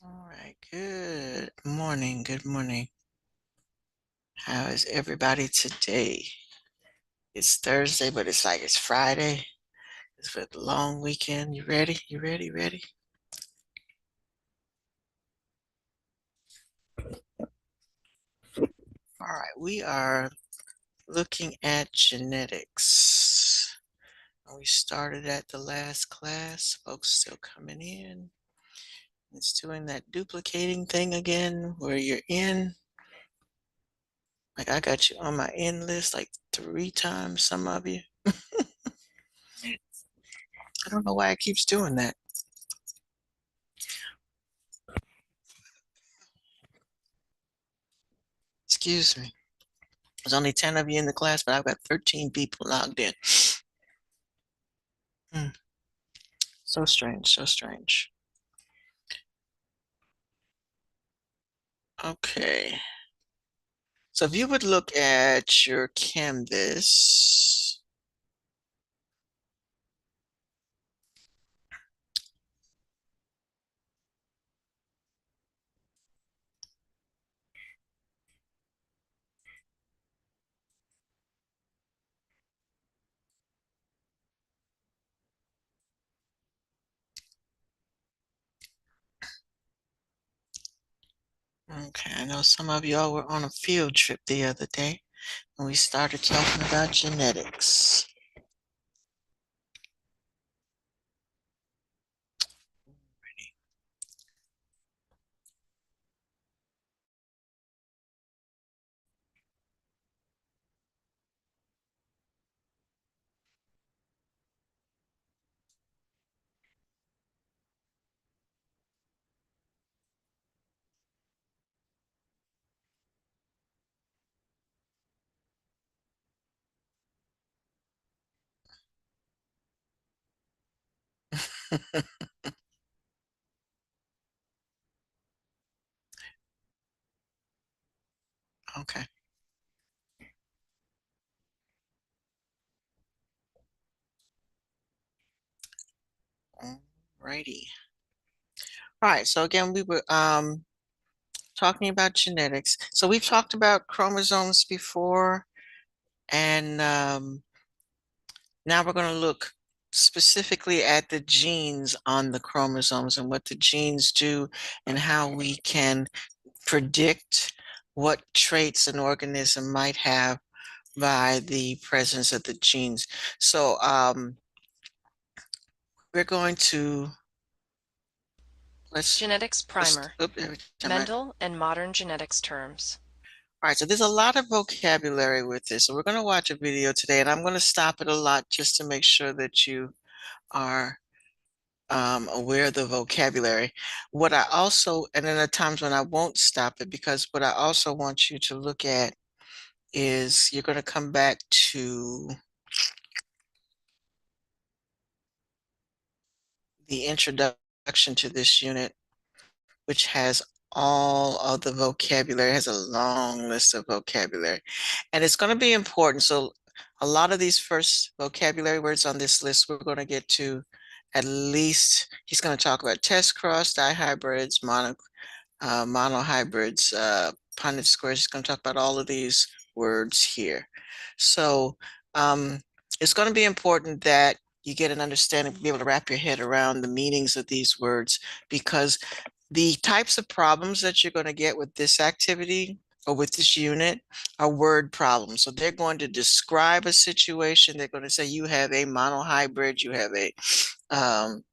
All right, good morning. Good morning. How is everybody today? It's Thursday, but it's like it's Friday. It's for the long weekend. You ready? You ready? Ready? All right, we are looking at genetics. We started at the last class. Folks still coming in. It's doing that duplicating thing again where you're in. Like I got you on my in list like 3 times, some of you. I don't know why it keeps doing that. Excuse me. There's only 10 of you in the class, but I've got 13 people logged in. Hmm. So strange, so strange. Okay. So if you would look at your Canvas, okay, I know some of y'all were on a field trip the other day when we started talking about genetics. Okay. Alrighty. All right, so again, we were talking about genetics. So we've talked about chromosomes before, and now we're going to look specifically at the genes on the chromosomes and what the genes do and how we can predict what traits an organism might have by the presence of the genes. So we're going to Genetics let's primer, every time Mendel and modern genetics terms. all right, so there's a lot of vocabulary with this. So we're going to watch a video today, and I'm going to stop it a lot just to make sure that you are aware of the vocabulary. What I also, and then at times when I won't stop it, because what I also want you to look at is you're going to come back to the introduction to this unit, which has all of the vocabulary, it has a long list of vocabulary. And it's going to be important. So a lot of these first vocabulary words on this list, we're going to get to at least, he's going to talk about test cross, dihybrids, monohybrids, Punnett squares. He's going to talk about all of these words here. So it's going to be important that you get an understanding, be able to wrap your head around the meanings of these words, because the types of problems that you're going to get with this activity or with this unit are word problems. So they're going to describe a situation. They're going to say you have a monohybrid, you have a um,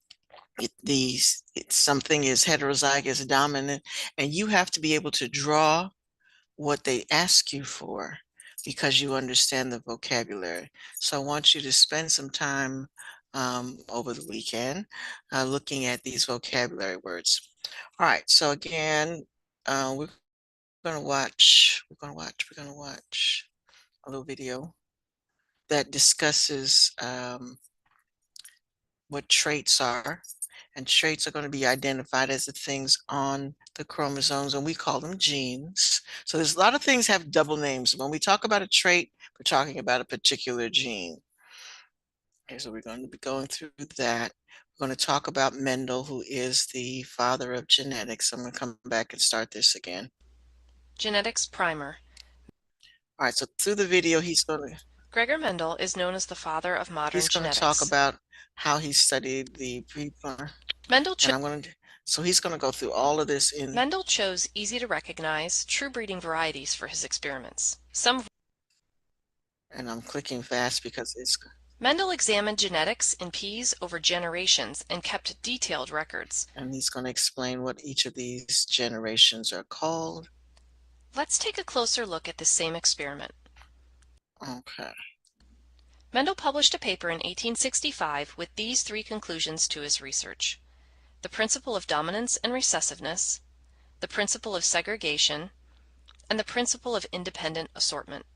something is heterozygous dominant, and you have to be able to draw what they ask you for because you understand the vocabulary. So I want you to spend some time over the weekend looking at these vocabulary words. All right, so again, we're we're gonna watch a little video that discusses what traits are. And traits are going to be identified as the things on the chromosomes, and we call them genes. So there's a lot of things have double names. When we talk about a trait, we're talking about a particular gene. Okay, so we're going to be going through that. We're going to talk about Mendel, who is the father of genetics. I'm going to come back and start this again. Genetics primer. All right, so through the video, Gregor Mendel is known as the father of modern he's going to talk genetics. about how he studied the preplant, Mendel, and so he's going to go through all of this Mendel chose easy to recognize, true breeding varieties for his experiments. And I'm clicking fast because Mendel examined genetics in peas over generations and kept detailed records. And he's going to explain what each of these generations are called. Let's take a closer look at this same experiment. Okay. Mendel published a paper in 1865 with these three conclusions to his research: the principle of dominance and recessiveness, the principle of segregation, and the principle of independent assortment.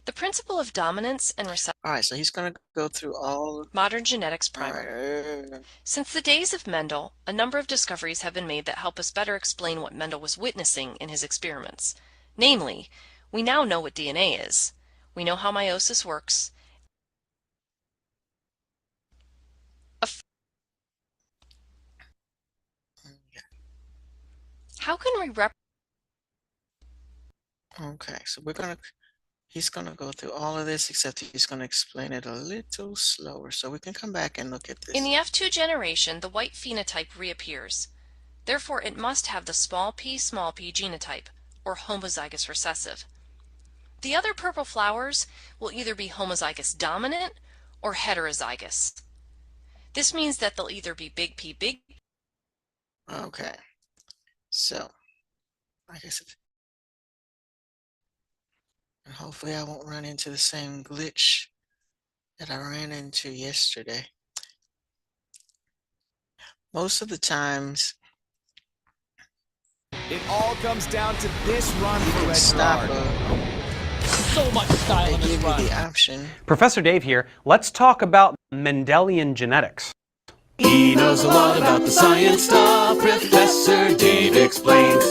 The principle of dominance and recessiveness. All right, so he's going to go through all Modern genetics primer. Right. Since the days of Mendel, a number of discoveries have been made that help us better explain what Mendel was witnessing in his experiments. Namely, we now know what DNA is. We know how meiosis works. How can we Okay, so he's going to go through all of this, except he's going to explain it a little slower, so we can come back and look at this. In the F2 generation, the white phenotype reappears. Therefore, it must have the small p genotype, or homozygous recessive. The other purple flowers will either be homozygous dominant or heterozygous. This means that they'll either be big P big. Okay, so like I said, and hopefully I won't run into the same glitch that I ran into yesterday. Most of the times, it all comes down to this run for Red stop so much style in this run. The option. Professor Dave here. Let's talk about Mendelian genetics. He knows a lot about the science stuff. Professor Dave explains.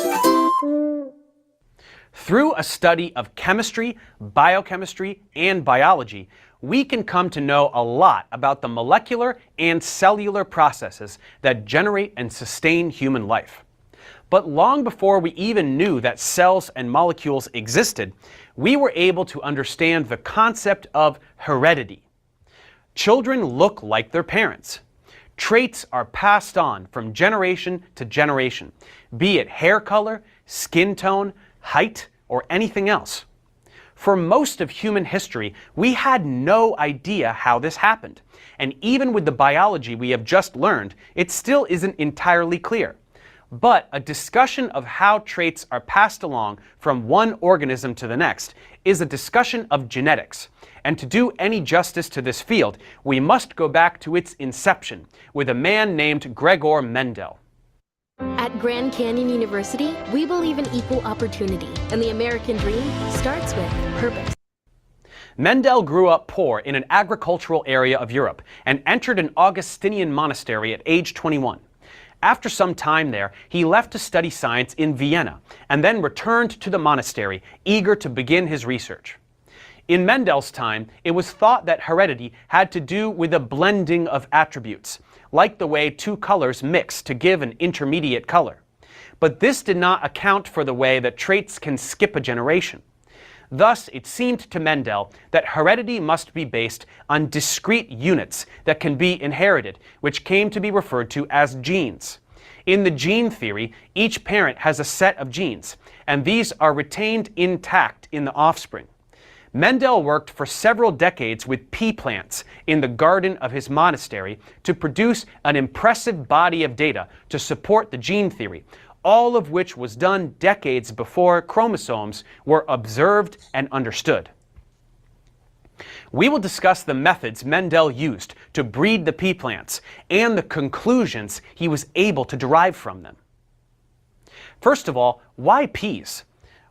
Through a study of chemistry, biochemistry, and biology, we can come to know a lot about the molecular and cellular processes that generate and sustain human life. But long before we even knew that cells and molecules existed, we were able to understand the concept of heredity. Children look like their parents. Traits are passed on from generation to generation, be it hair color, skin tone, height, or anything else. For most of human history, we had no idea how this happened. And even with the biology we have just learned, it still isn't entirely clear. But a discussion of how traits are passed along from one organism to the next is a discussion of genetics. And to do any justice to this field, we must go back to its inception with a man named Gregor Mendel. At Grand Canyon University, we believe in equal opportunity, and the American dream starts with purpose. Mendel grew up poor in an agricultural area of Europe and entered an Augustinian monastery at age 21. After some time there, he left to study science in Vienna and then returned to the monastery, eager to begin his research. In Mendel's time, it was thought that heredity had to do with a blending of attributes, like the way two colors mix to give an intermediate color. But this did not account for the way that traits can skip a generation. Thus, it seemed to Mendel that heredity must be based on discrete units that can be inherited, which came to be referred to as genes. In the gene theory, each parent has a set of genes, and these are retained intact in the offspring. Mendel worked for several decades with pea plants in the garden of his monastery to produce an impressive body of data to support the gene theory, all of which was done decades before chromosomes were observed and understood. We will discuss the methods Mendel used to breed the pea plants and the conclusions he was able to derive from them. First of all, why peas?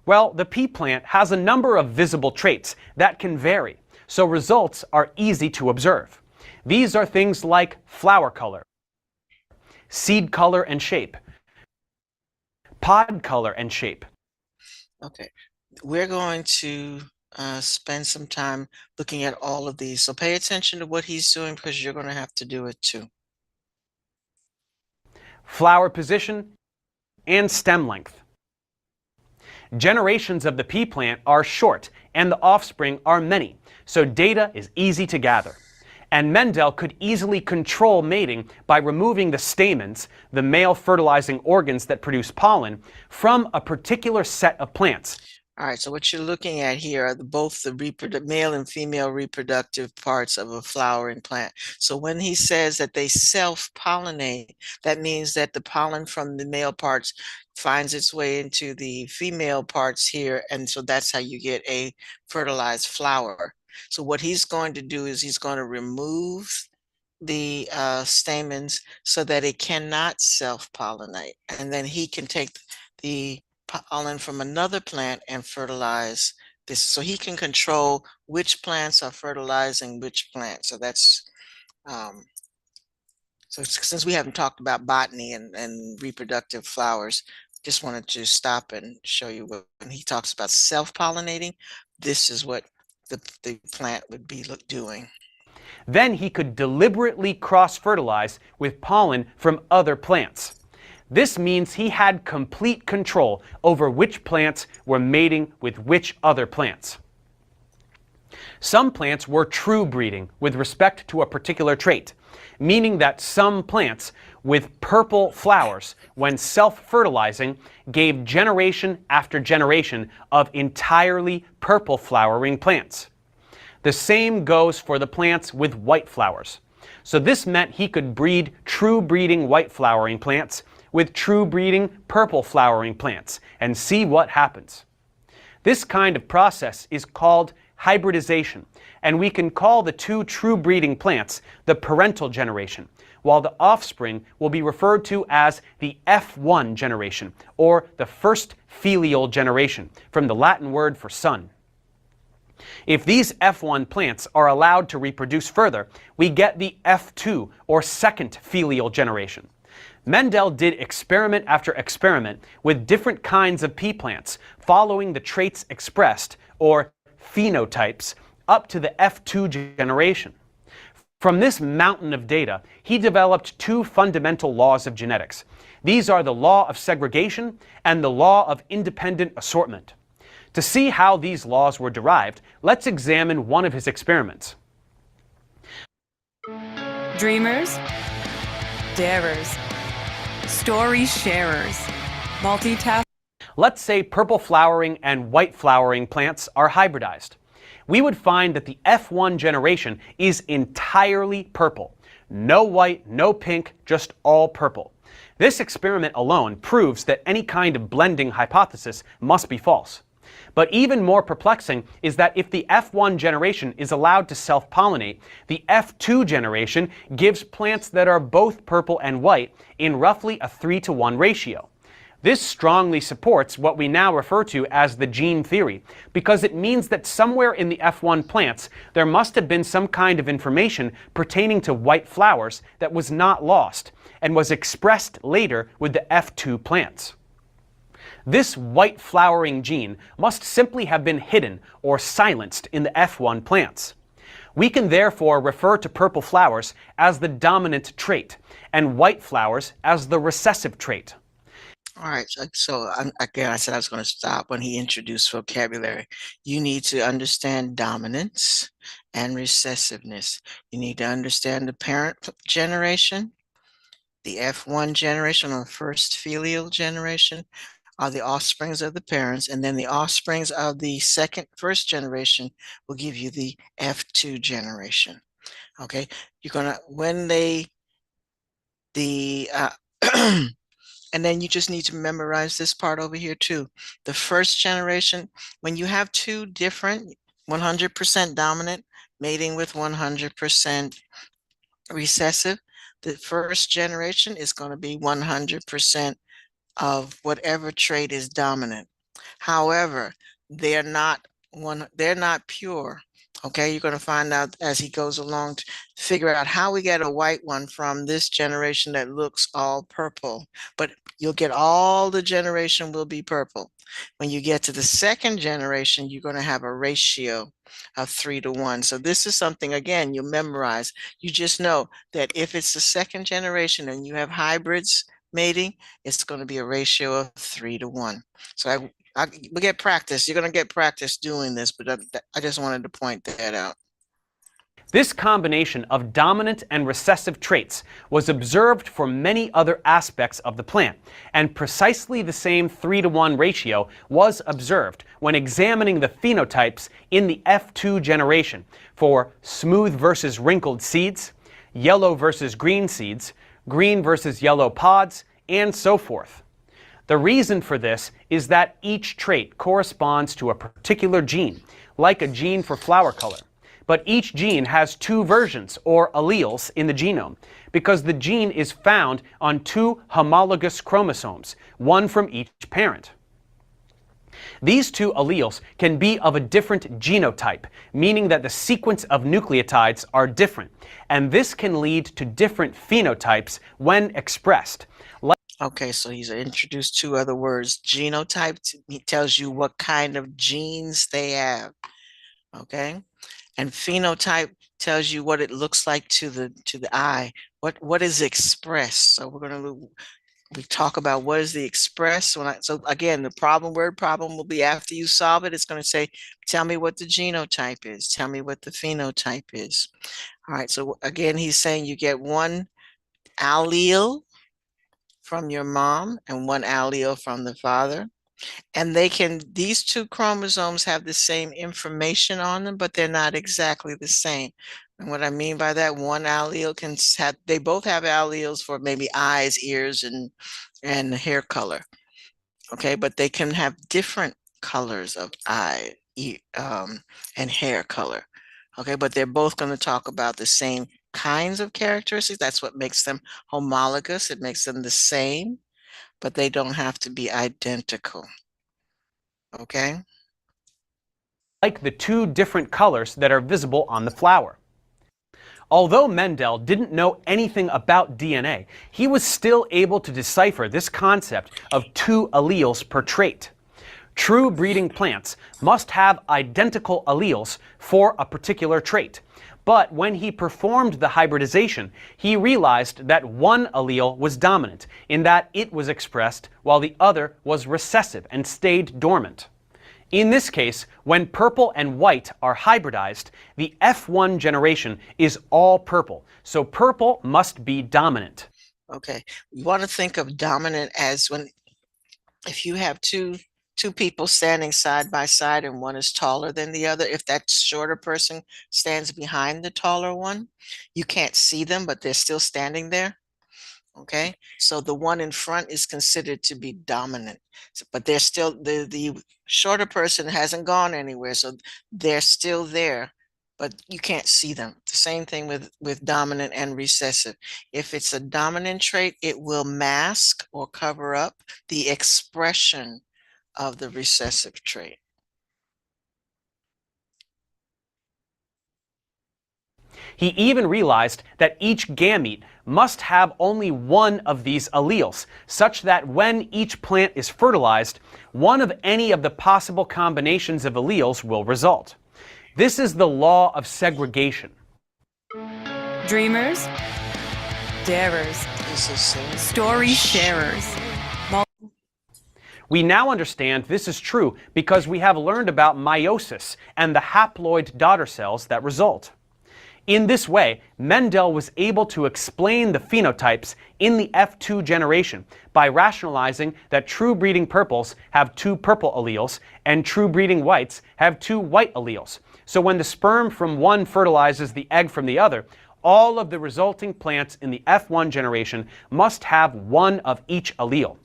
Well, the pea plant has a number of visible traits that can vary, so results are easy to observe. These are things like flower color, seed color and shape, pod color and shape. Okay, we're going to spend some time looking at all of these. So pay attention to what he's doing because you're going to have to do it too. Flower position and stem length. Generations of the pea plant are short and the offspring are many, so data is easy to gather. And Mendel could easily control mating by removing the stamens, the male fertilizing organs that produce pollen, from a particular set of plants. All right, so what you're looking at here are both the male and female reproductive parts of a flowering plant. So when he says that they self-pollinate, that means that the pollen from the male parts finds its way into the female parts here, and so that's how you get a fertilized flower. So what he's going to do is he's going to remove the stamens so that it cannot self-pollinate, and then he can take the pollen from another plant and fertilize this. So he can control which plants are fertilizing which plant. So that's so since we haven't talked about botany and reproductive flowers, just wanted to stop and show you when he talks about self-pollinating, this is what the plant would be doing. Then he could deliberately cross-fertilize with pollen from other plants. This means he had complete control over which plants were mating with which other plants. Some plants were true breeding with respect to a particular trait, meaning that some plants with purple flowers, when self-fertilizing, gave generation after generation of entirely purple flowering plants. The same goes for the plants with white flowers. So this meant he could breed true breeding white flowering plants with true breeding purple flowering plants and see what happens. This kind of process is called hybridization, and we can call the two true breeding plants the parental generation, while the offspring will be referred to as the F1 generation, or the first filial generation, from the Latin word for son. If these F1 plants are allowed to reproduce further, we get the F2, or second filial generation. Mendel did experiment after experiment with different kinds of pea plants, following the traits expressed, or phenotypes, up to the F2 generation. From this mountain of data, he developed two fundamental laws of genetics. These are the law of segregation and the law of independent assortment. To see how these laws were derived, let's examine one of his experiments. Dreamers, darers, story sharers, multitask. Let's say purple flowering and white flowering plants are hybridized. We would find that the F1 generation is entirely purple. No white, no pink, just all purple. This experiment alone proves that any kind of blending hypothesis must be false. But even more perplexing is that if the F1 generation is allowed to self-pollinate, the F2 generation gives plants that are both purple and white in roughly a 3-to-1 ratio. This strongly supports what we now refer to as the gene theory, because it means that somewhere in the F1 plants there must have been some kind of information pertaining to white flowers that was not lost and was expressed later with the F2 plants. This white flowering gene must simply have been hidden or silenced in the F1 plants. We can therefore refer to purple flowers as the dominant trait and white flowers as the recessive trait. All right, so again, I said I was going to stop when he introduced vocabulary. You need to understand dominance and recessiveness. You need to understand the parent generation, the F1 generation, or first filial generation, are the offsprings of the parents, and then the offsprings of the first generation will give you the F2 generation. Okay, you're gonna and then you just need to memorize this part over here too. The first generation, when you have two different 100% dominant mating with 100% recessive, the first generation is going to be 100% of whatever trait is dominant. However, they're not pure. Okay, you're going to find out as he goes along to figure out how we get a white one from this generation that looks all purple. But you'll get all the generation will be purple. When you get to the second generation, you're going to have a ratio of 3 to 1. So this is something, again, you memorize. You just know that if it's the second generation and you have hybrids mating, it's going to be a ratio of 3 to 1. So we get practice. You're going to get practice doing this, but I just wanted to point that out. This combination of dominant and recessive traits was observed for many other aspects of the plant, and precisely the same 3-to-1 ratio was observed when examining the phenotypes in the F2 generation for smooth versus wrinkled seeds, yellow versus green seeds, green versus yellow pods, and so forth. The reason for this is that each trait corresponds to a particular gene, like a gene for flower color. But each gene has 2 versions, or alleles, in the genome, because the gene is found on 2 homologous chromosomes, one from each parent. These 2 alleles can be of a different genotype, meaning that the sequence of nucleotides are different, and this can lead to different phenotypes when expressed. Okay, so he's introduced 2 other words. Genotype tells you what kind of genes they have. Okay, and phenotype tells you what it looks like to the eye. What is expressed? So we talk about what is the express. So again, the word problem will be after you solve it. It's going to say, tell me what the genotype is. Tell me what the phenotype is. All right. So again, he's saying you get 1 allele from your mom and 1 allele from the father. And these 2 chromosomes have the same information on them, but they're not exactly the same. And what I mean by that, 1 allele they both have alleles for maybe eyes, ears, and hair color. Okay, but they can have different colors of eye, and hair color. Okay, but they're both going to talk about the same kinds of characteristics. That's what makes them homologous. It makes them the same, but they don't have to be identical. Okay? Like the 2 different colors that are visible on the flower. Although Mendel didn't know anything about DNA, he was still able to decipher this concept of 2 alleles per trait. True breeding plants must have identical alleles for a particular trait. But when he performed the hybridization, he realized that 1 allele was dominant, in that it was expressed while the other was recessive and stayed dormant. In this case, when purple and white are hybridized, the F1 generation is all purple, so purple must be dominant. Okay, you want to think of dominant as if you have two people standing side by side and one is taller than the other. If that shorter person stands behind the taller one, you can't see them, but they're still standing there. Okay, so the one in front is considered to be dominant, but they're still the shorter person hasn't gone anywhere, so they're still there, but you can't see them. The same thing with dominant and recessive. If it's a dominant trait, it will mask or cover up the expression of the recessive trait. He even realized that each gamete must have only 1 of these alleles, such that when each plant is fertilized, one of any of the possible combinations of alleles will result. This is the law of segregation. Dreamers, darers, story sharers. We now understand this is true because we have learned about meiosis and the haploid daughter cells that result. In this way, Mendel was able to explain the phenotypes in the F2 generation by rationalizing that true breeding purples have 2 purple alleles and true breeding whites have 2 white alleles. So when the sperm from one fertilizes the egg from the other, all of the resulting plants in the F1 generation must have 1 of each allele.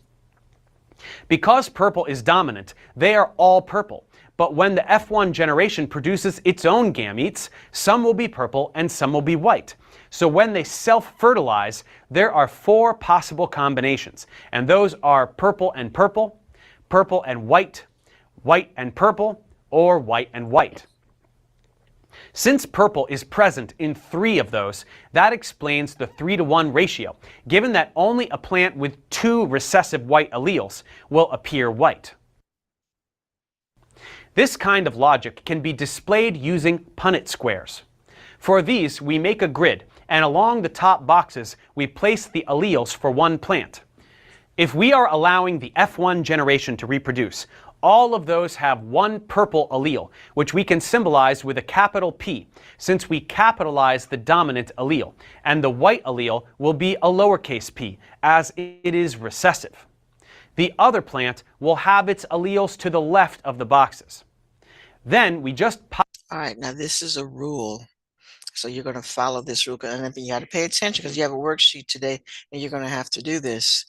Because purple is dominant, they are all purple. But when the F1 generation produces its own gametes, some will be purple and some will be white. So when they self-fertilize, there are 4 possible combinations, and those are purple and purple, purple and white, white and purple, or white and white. Since purple is present in 3 of those, that explains the 3-to-1 ratio, given that only a plant with 2 recessive white alleles will appear white. This kind of logic can be displayed using Punnett squares. For these, we make a grid, and along the top boxes, we place the alleles for one plant. If we are allowing the F1 generation to reproduce, all of those have one purple allele, which we can symbolize with a capital P, since we capitalize the dominant allele, and the white allele will be a lowercase p, as it is recessive. The other plant will have its alleles to the left of the boxes. Then we just All right, now this is a rule. So you're going to follow this rule, and you got to pay attention because you have a worksheet today and you're going to have to do this.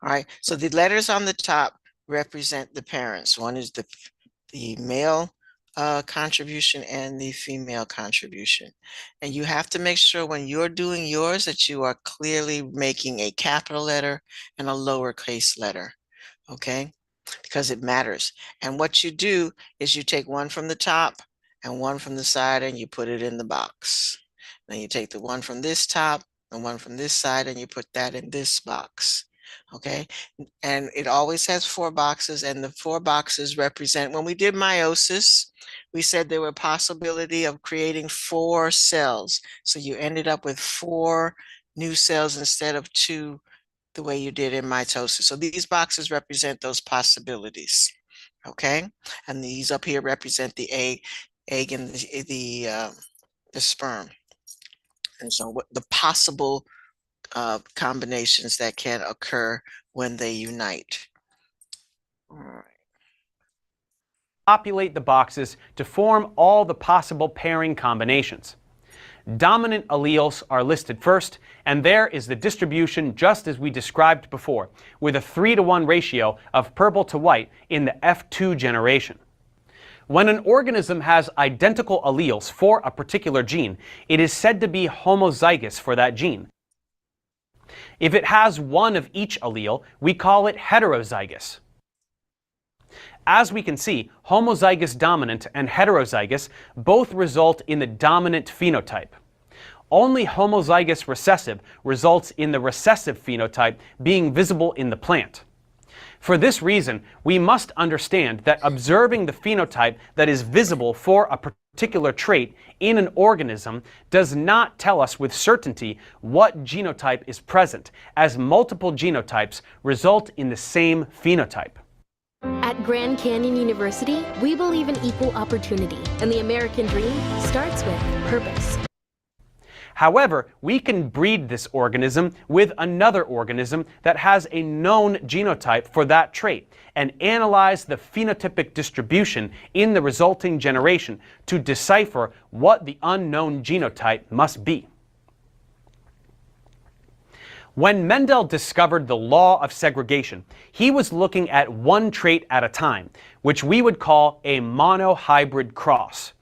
All right, so the letters on the top represent the parents. One is the male contribution and the female contribution. And you have to make sure when you're doing yours that you are clearly making a capital letter and a lowercase letter, okay? Because it matters. And what you do is you take one from the top and one from the side and you put it in the box. Then you take the one from this top and one from this side and you put that in this box. Okay, and it always has 4 boxes, and the 4 boxes represent, when we did meiosis, we said there were a possibility of creating 4 cells. So you ended up with 4 new cells instead of 2 the way you did in mitosis. So these boxes represent those possibilities. Okay, and these up here represent the egg and the sperm. And so what the possible combinations that can occur when they unite. All right. Populate the boxes to form all the possible pairing combinations. Dominant alleles are listed first, and there is the distribution just as we described before, with a 3-to-1 ratio of purple to white in the F2 generation. When an organism has identical alleles for a particular gene, it is said to be homozygous for that gene. If it has one of each allele, we call it heterozygous. As we can see, homozygous dominant and heterozygous both result in the dominant phenotype. Only homozygous recessive results in the recessive phenotype being visible in the plant. For this reason, we must understand that observing the phenotype that is visible for a particular trait in an organism does not tell us with certainty what genotype is present, as multiple genotypes result in the same phenotype. At Grand Canyon University, we believe in equal opportunity, and the American dream starts with purpose. However, we can breed this organism with another organism that has a known genotype for that trait and analyze the phenotypic distribution in the resulting generation to decipher what the unknown genotype must be. When Mendel discovered the law of segregation, he was looking at one trait at a time, which we would call a monohybrid cross.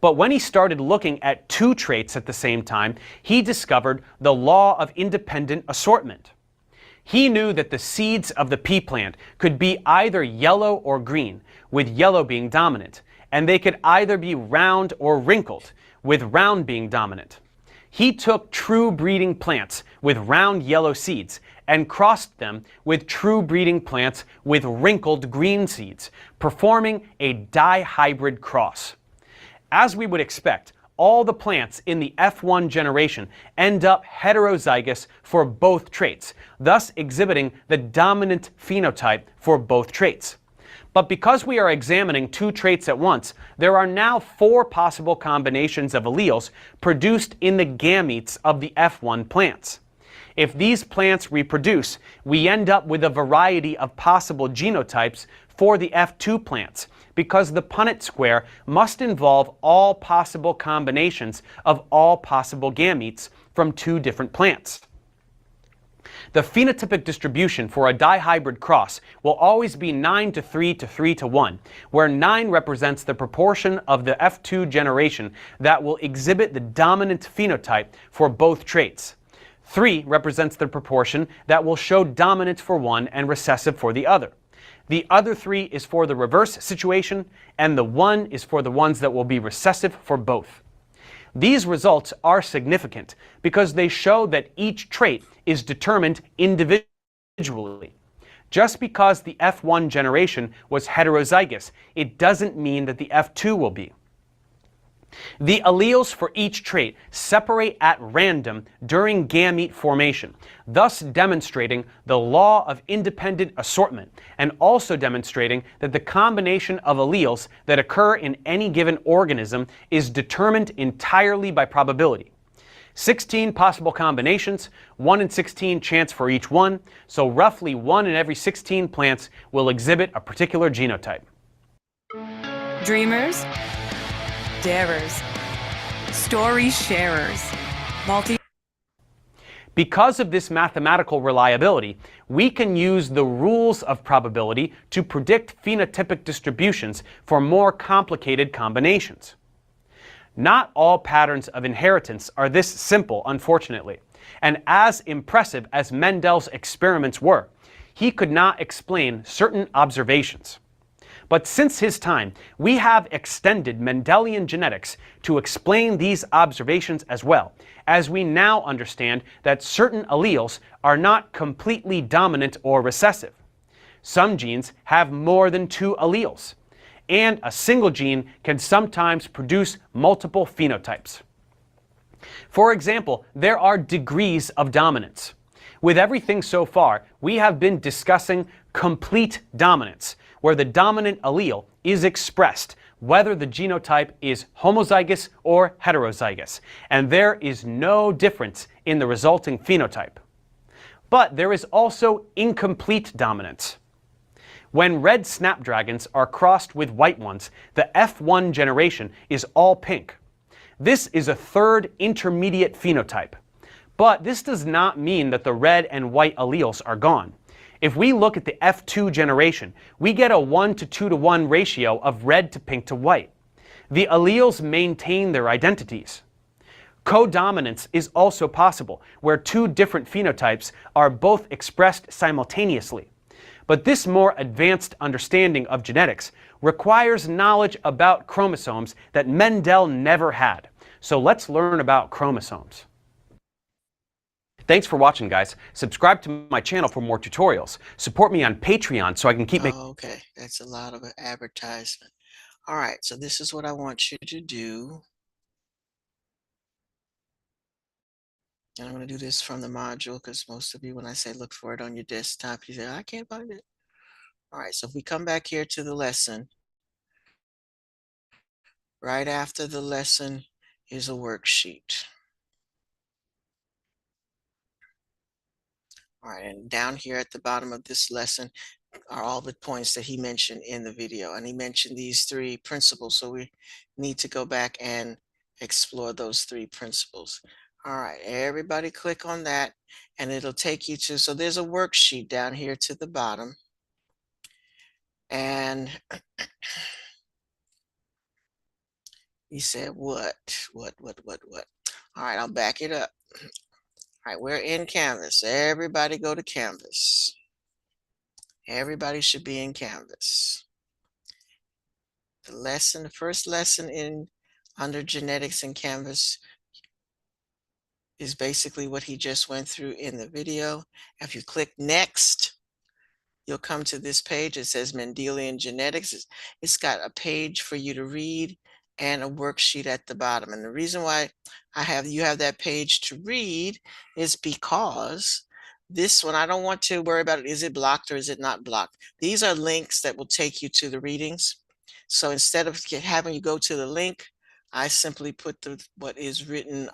But when he started looking at 2 traits at the same time, he discovered the law of independent assortment. He knew that the seeds of the pea plant could be either yellow or green, with yellow being dominant, and they could either be round or wrinkled, with round being dominant. He took true breeding plants with round yellow seeds and crossed them with true breeding plants with wrinkled green seeds, performing a dihybrid cross. As we would expect, all the plants in the F1 generation end up heterozygous for both traits, thus exhibiting the dominant phenotype for both traits. But because we are examining 2 traits at once, there are now 4 possible combinations of alleles produced in the gametes of the F1 plants. If these plants reproduce, we end up with a variety of possible genotypes for the F2 plants, because the Punnett square must involve all possible combinations of all possible gametes from 2 different plants. The phenotypic distribution for a dihybrid cross will always be 9:3 to 3:1, where 9 represents the proportion of the F2 generation that will exhibit the dominant phenotype for both traits. 3 represents the proportion that will show dominance for one and recessive for the other. The other 3 is for the reverse situation, and the 1 is for the ones that will be recessive for both. These results are significant because they show that each trait is determined individually. Just because the F1 generation was heterozygous, it doesn't mean that the F2 will be. The alleles for each trait separate at random during gamete formation, thus demonstrating the law of independent assortment, and also demonstrating that the combination of alleles that occur in any given organism is determined entirely by probability. 16 possible combinations, 1 in 16 chance for each one, so roughly 1 in every 16 plants will exhibit a particular genotype. Dreamers, darers, story sharers, Because of this mathematical reliability, we can use the rules of probability to predict phenotypic distributions for more complicated combinations. Not all patterns of inheritance are this simple, unfortunately, and as impressive as Mendel's experiments were, he could not explain certain observations. But since his time, we have extended Mendelian genetics to explain these observations as well, as we now understand that certain alleles are not completely dominant or recessive. Some genes have more than 2 alleles, and a single gene can sometimes produce multiple phenotypes. For example, there are degrees of dominance. With everything so far, we have been discussing complete dominance, where the dominant allele is expressed whether the genotype is homozygous or heterozygous, and there is no difference in the resulting phenotype. But there is also incomplete dominance. When red snapdragons are crossed with white ones, the F1 generation is all pink. This is a third intermediate phenotype. But this does not mean that the red and white alleles are gone. If we look at the F2 generation, we get a 1 to 2 to 1 ratio of red to pink to white. The alleles maintain their identities. Codominance is also possible, where 2 different phenotypes are both expressed simultaneously. But this more advanced understanding of genetics requires knowledge about chromosomes that Mendel never had. So let's learn about chromosomes. Thanks for watching, guys. Subscribe to my channel for more tutorials. Support me on Patreon so I can keep making... Okay, that's a lot of advertisement. All right, so this is what I want you to do. And I'm going to do this from the module because most of you, when I say look for it on your desktop, you say, I can't find it. All right, so if we come back here to the lesson, right after the lesson is a worksheet. All right, and down here at the bottom of this lesson are all the points that he mentioned in the video. And he mentioned these 3 principles, so we need to go back and explore those 3 principles. All right, everybody click on that and it'll take you to, so there's a worksheet down here to the bottom. And he said, what? All right, I'll back it up. All right, we're in Canvas. Everybody go to Canvas. Everybody should be in Canvas. The first lesson under genetics in Canvas is basically what he just went through in the video. If you click next, you'll come to this page. It says Mendelian Genetics. It's got a page for you to read and a worksheet at the bottom. And the reason why you have that page to read is because this one, I don't want to worry about it. Is it blocked or is it not blocked? These are links that will take you to the readings. So instead of having you go to the link, I simply put what is written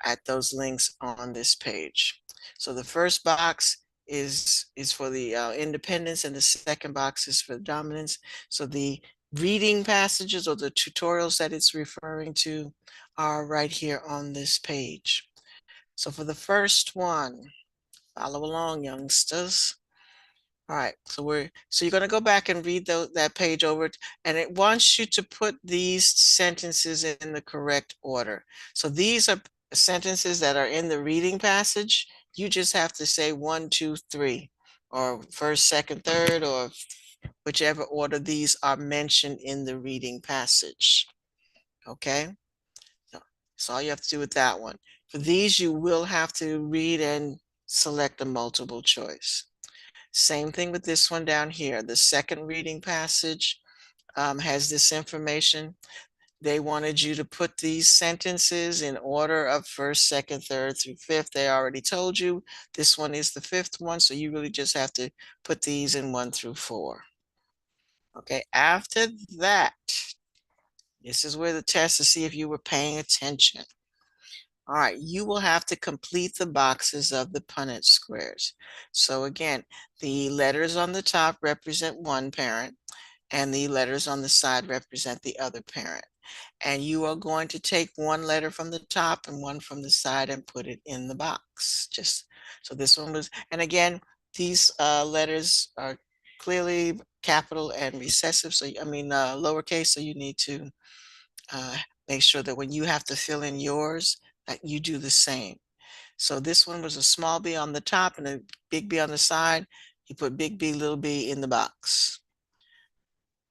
at those links on this page. So the first box is for the independence, and the second box is for the dominance. So the reading passages or the tutorials that it's referring to are right here on this page. So for the first one, follow along, youngsters. All right, so you're going to go back and read that page over, and it wants you to put these sentences in the correct order. So these are sentences that are in the reading passage. You just have to say 1, 2, 3, or first, second, third, or whichever order these are mentioned in the reading passage. Okay, so all you have to do with that one. For these, you will have to read and select a multiple choice. Same thing with this one down here. The second reading passage has this information. They wanted you to put these sentences in order of first, second, third through fifth. They already told you this one is the fifth one, so you really just have to put these in 1 through 4. Okay, after that, this is where the test to see if you were paying attention. All right, you will have to complete the boxes of the Punnett squares. So again, the letters on the top represent one parent, and the letters on the side represent the other parent. And you are going to take one letter from the top and one from the side and put it in the box. Just so this one was, and again, these letters are clearly capital and recessive. So I mean lowercase. So you need to make sure that when you have to fill in yours, that you do the same. So this one was a small b on the top and a big B on the side. You put big B, little b in the box.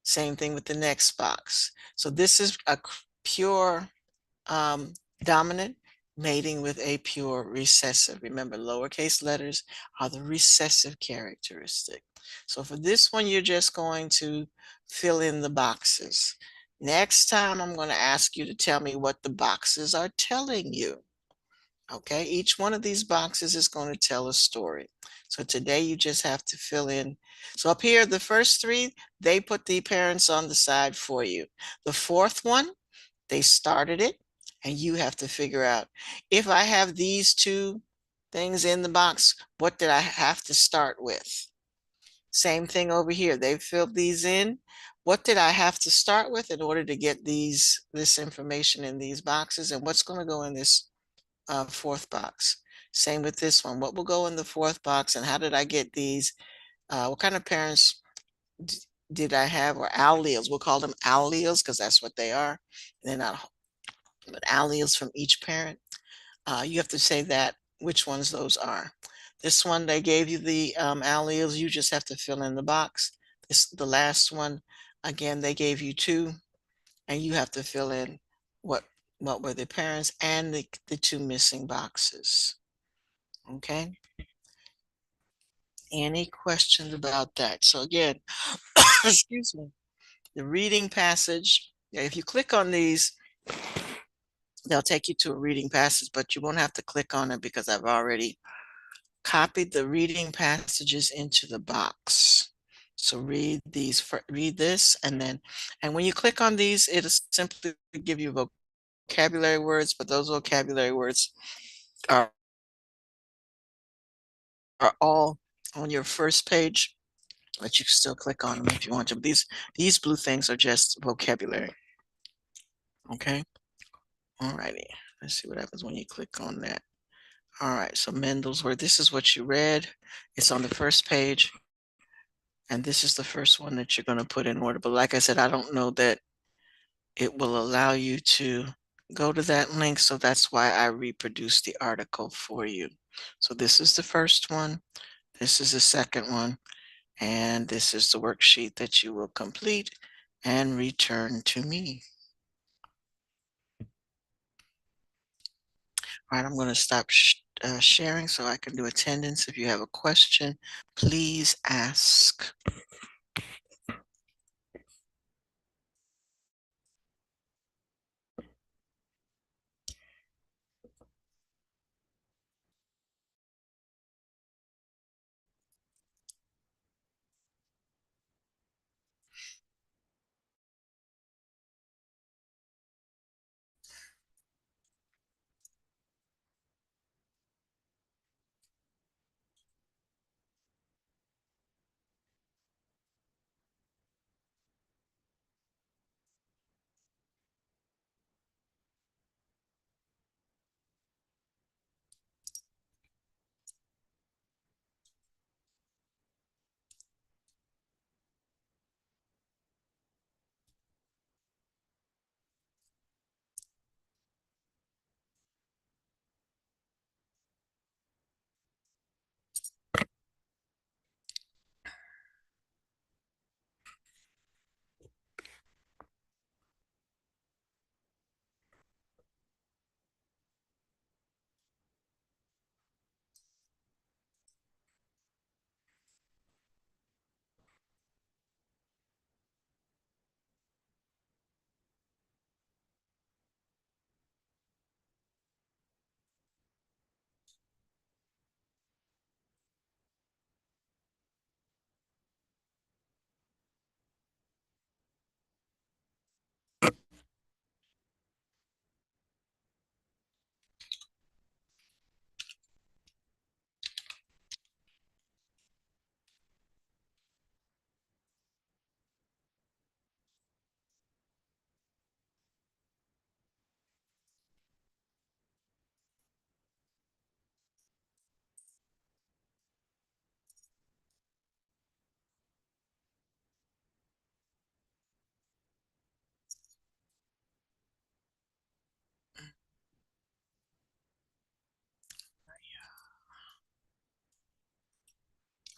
Same thing with the next box. So this is a pure dominant mating with a pure recessive. Remember, lowercase letters are the recessive characteristic. So for this one, you're just going to fill in the boxes. Next time, I'm going to ask you to tell me what the boxes are telling you. Okay, each one of these boxes is going to tell a story. So today you just have to fill in. So up here, the first three, they put the parents on the side for you. The fourth one, they started it, and you have to figure out, if I have these two things in the box, what did I have to start with? Same thing over here. They filled these in. What did I have to start with in order to get this information in these boxes? And what's going to go in this fourth box? Same with this one. What will go in the fourth box, and how did I get these? What kind of parents did I have, or alleles? We'll call them alleles because that's what they are. They're not, but alleles from each parent. You have to say that, which ones those are. This one, they gave you the alleles. You just have to fill in the box. The last one, again, they gave you two, and you have to fill in what were the parents and the two missing boxes. Okay. Any questions about that? So again, excuse me, the reading passage, if you click on these, they'll take you to a reading passage, but you won't have to click on it because I've already copied the reading passages into the box. So read this, and when you click on these, it'll simply give you vocabulary words, but those vocabulary words are all on your first page, but you can still click on them if you want to. These blue things are just vocabulary. Okay. All righty. Let's see what happens when you click on that. All right. So Mendel's Word. This is what you read. It's on the first page. And this is the first one that you're going to put in order. But like I said, I don't know that it will allow you to go to that link. So that's why I reproduced the article for you. So this is the first one. This is the second one. And this is the worksheet that you will complete and return to me. All right, I'm going to stop sharing so I can do attendance. If you have a question, please ask.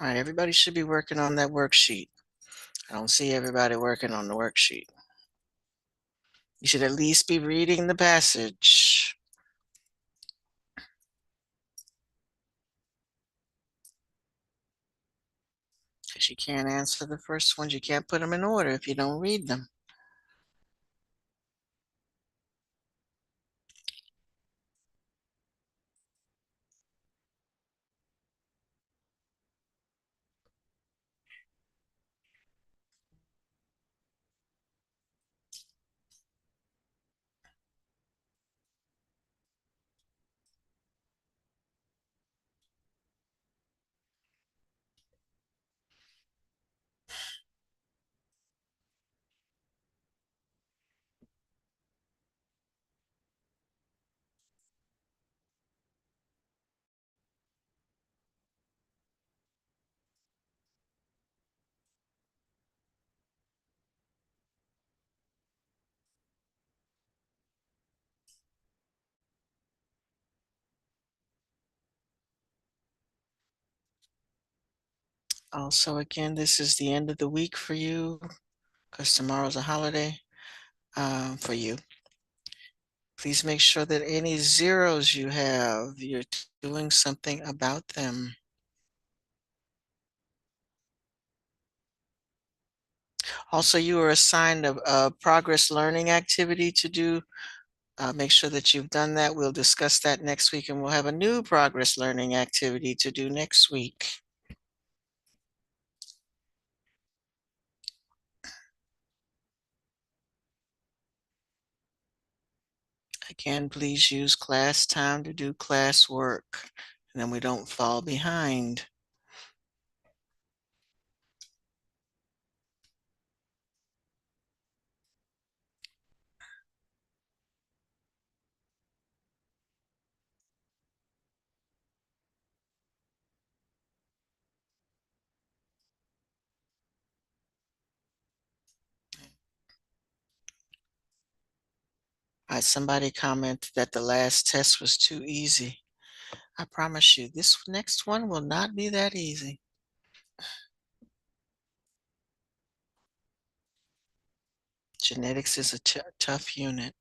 All right, everybody should be working on that worksheet. I don't see everybody working on the worksheet. You should at least be reading the passage. Because you can't answer the first ones. You can't put them in order if you don't read them. Also, again, this is the end of the week for you because tomorrow's a holiday for you. Please make sure that any zeros you have, you're doing something about them. Also, you are assigned a progress learning activity to do. Make sure that you've done that. We'll discuss that next week, and we'll have a new progress learning activity to do next week. Again, please use class time to do class work, and then we don't fall behind. Somebody commented that the last test was too easy. I promise you, this next one will not be that easy. Genetics is a tough unit.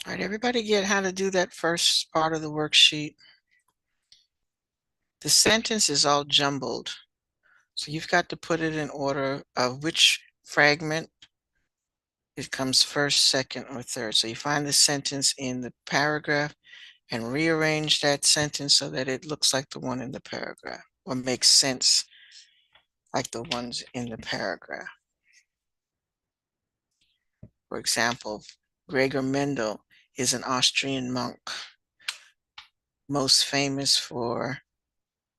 All right, everybody get how to do that first part of the worksheet. The sentence is all jumbled, so you've got to put it in order of which fragment it comes first, second, or third. So you find the sentence in the paragraph and rearrange that sentence so that it looks like the one in the paragraph or makes sense like the ones in the paragraph. For example, Gregor Mendel is an Austrian monk, most famous for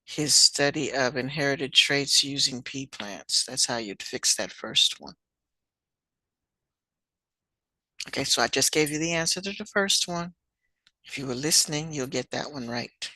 his study of inherited traits using pea plants. That's how you'd fix that first one. Okay, so I just gave you the answer to the first one. If you were listening, you'll get that one right.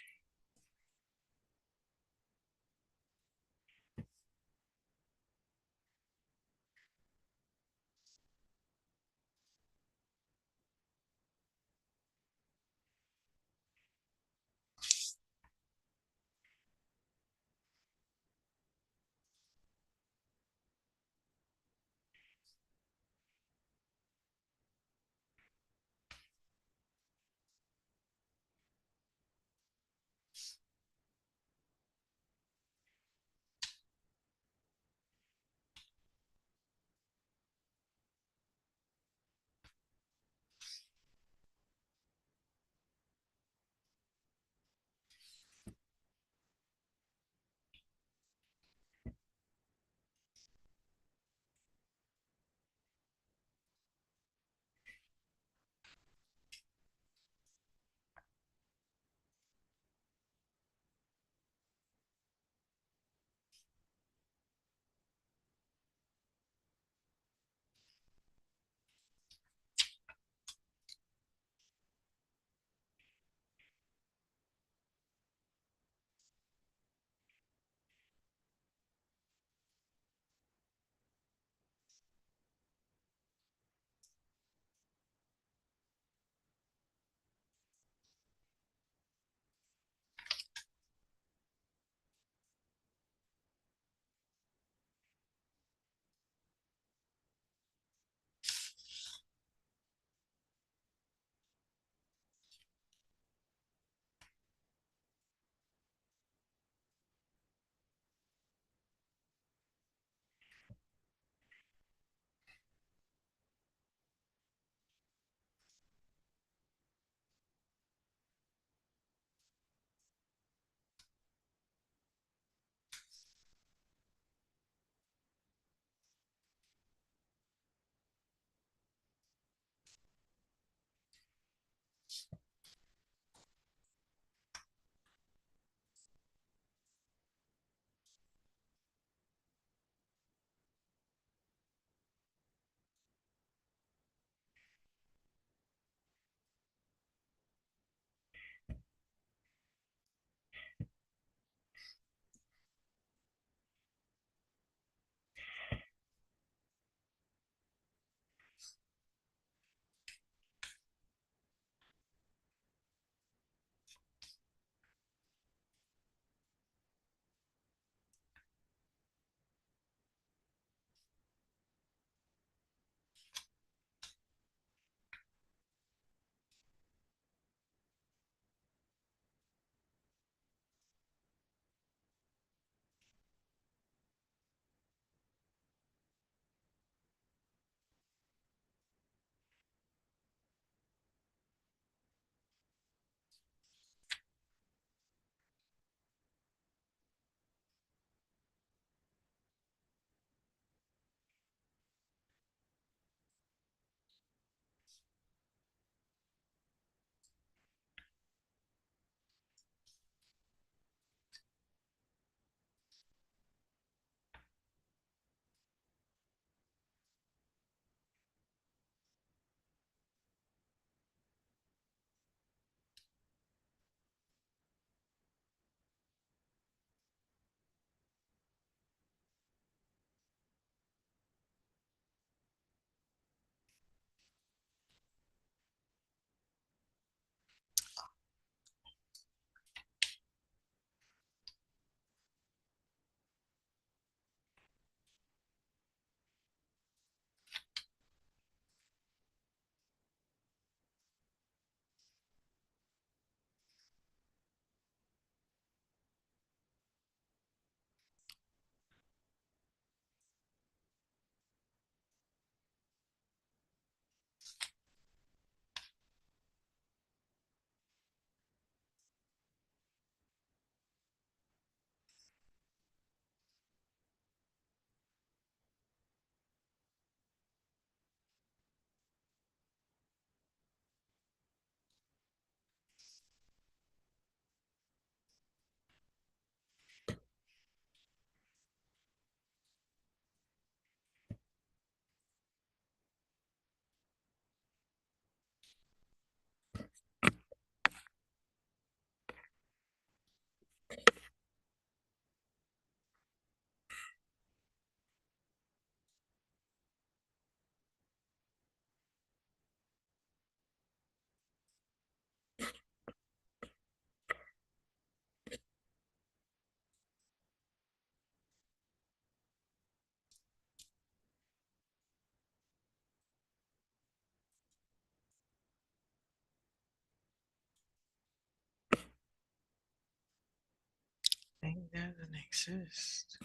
doesn't exist.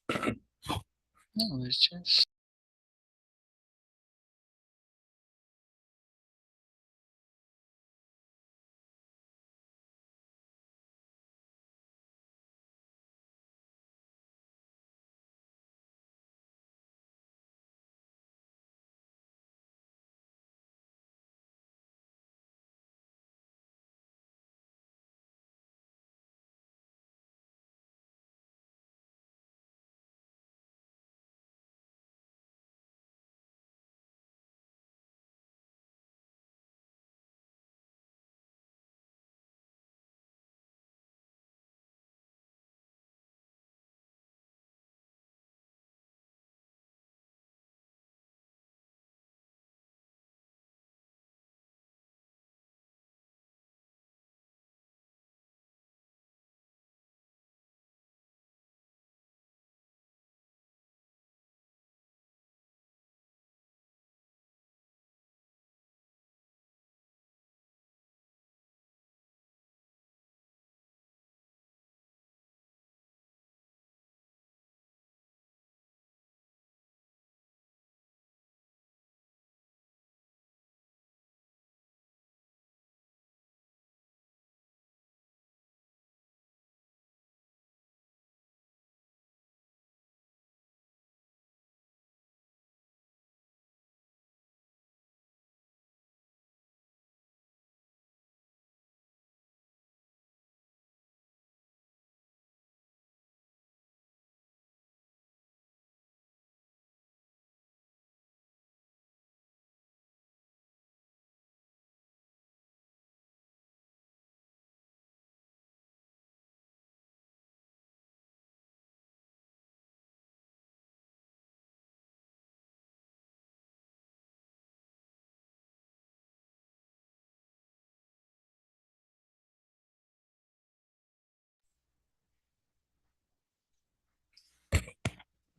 No, it's just.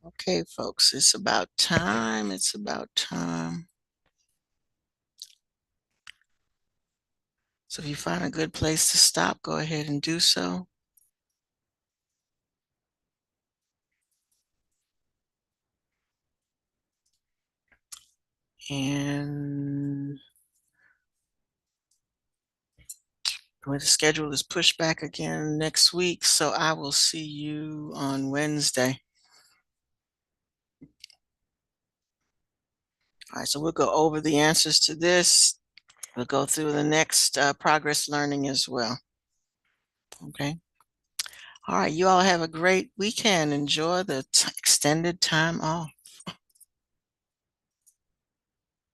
Okay, folks, it's about time. It's about time. So if you find a good place to stop, go ahead and do so. And the schedule is pushed back again next week, so I will see you on Wednesday. All right, so we'll go over the answers to this. We'll go through the next progress learning as well. Okay. All right, you all have a great weekend. Enjoy the extended time off.